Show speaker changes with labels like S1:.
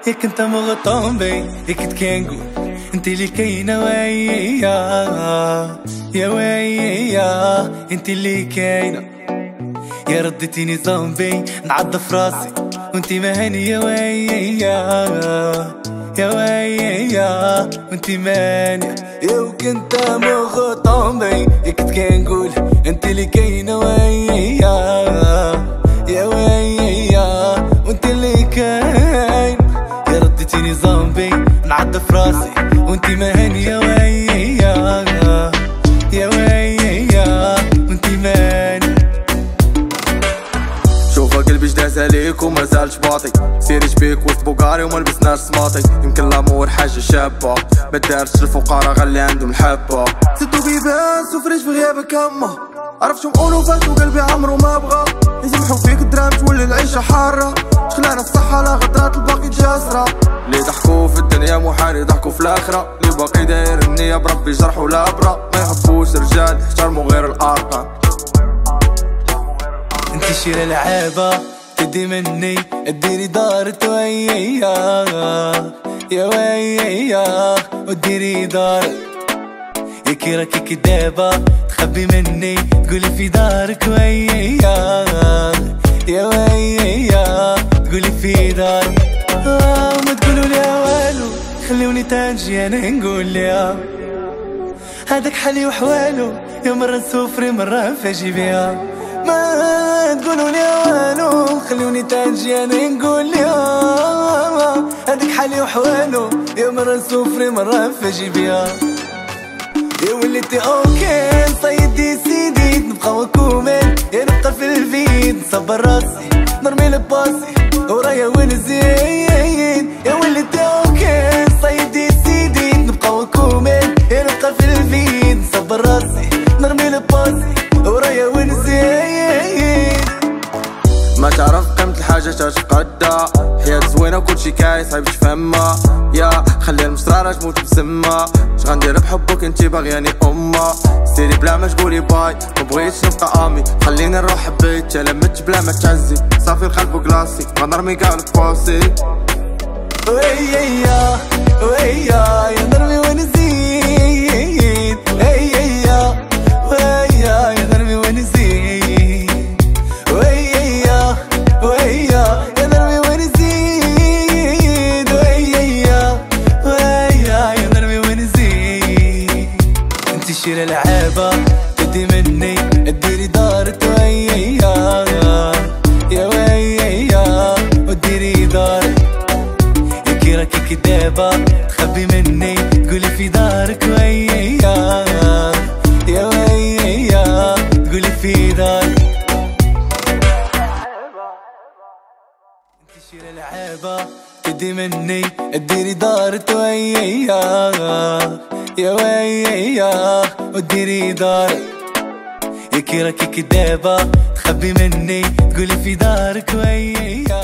S1: ياك انت مغطون بي ياك كنقول انت اللي كاينه ويا يا ويا انت اللي كاينه يا ردتيني زومبي نعض في راسي وانتي مهنية ويا يا ويا وانتي مانية يا وكنت مغطون بي ياك كنقول انت اللي كاينه ويا يا ويا وانت اللي كاين يا ردتيني زومبي نعض في راسي وانتي مهنية ويا يا ويا وانتي مانية.
S2: شوفها قلبي جداز عليك وما زالش باطي سيريش بيك وسط بوكاري وما لبسناش سماطي يمكن لامور حاجة شابة ما دارتش الفقراء غير اللي عندهم الحبة ستو بيبان سوفريش في غيابك هما عرفت نقولو فات وقلبي عمرو ما بغا يسمحو فيك الدرام تولي العيشة حارة شغلانة الصحة لا غدرات الباقي جاسرة اللي ضحكو في الدنيا محال يضحكو في الآخرة اللي باقي داير النية بربي جرح ولا برا ما يحبوش رجال يحترمو غير الأرقام.
S1: انتي شيرة لعابة تدي مني اديري دارت ويا يا ويا وديري دارت ياكي راكي كدابة تخبي مني تقولي في دارك ويا يا ويا تقولي في دارك وما تقولوا لي والو خلوني تنجي انا نقول ليها هذاك حالي وحوالو يا مرة نسوفري مرة نفاجي بيها ما تقولوا لي والو خلوني تنجي انا نقول ليها هذاك حالي وحوالو يا مرة نسوفري مرة نفاجي بيها يا وليتي اوكي صيدي سيدي نبقى وكومين يا نبقى في الفيد نصبر راسي نرمي لباسي ورايا ونزيد يا وليتي اوكي صيدي سيدي نبقى وكومين يا نبقى في الفيد نصبر راسي نرمي لباسي ورايا ونزيد
S2: ما تعرف قيمة الحاجة تتقدى حياة زوينة وكلشي كايس عيب تفهمها يا خلي المسرارة تموت بسما شغندير بحبك انتي باغياني أمة سيري بلا ما تقولي باي مبغيتش نبقى امي خليني نروح حبيت لمت بلا ما تعزي صافي القلب وكلاسي غنرمي قاع الباسي
S1: ويا ويا يا نرمي ونزيد ويا ويا يا نرمي ونزيد ويا ويا يا نرمي ونزيد ويا ويا يا نرمي ونزيد انتي شيرة لعابة تدي مني اديري دارت ويا يا ويا وديري دارت ياكي راكي كدابة تخبي مني تقولي في دارك ويا يا ويا تقولي في دارك انتي شيرة لعابة تدي مني اديري دارت ويا يا ويا وديري دارك ياكي راكي كدابة تخبي مني تقولي في دارك ويا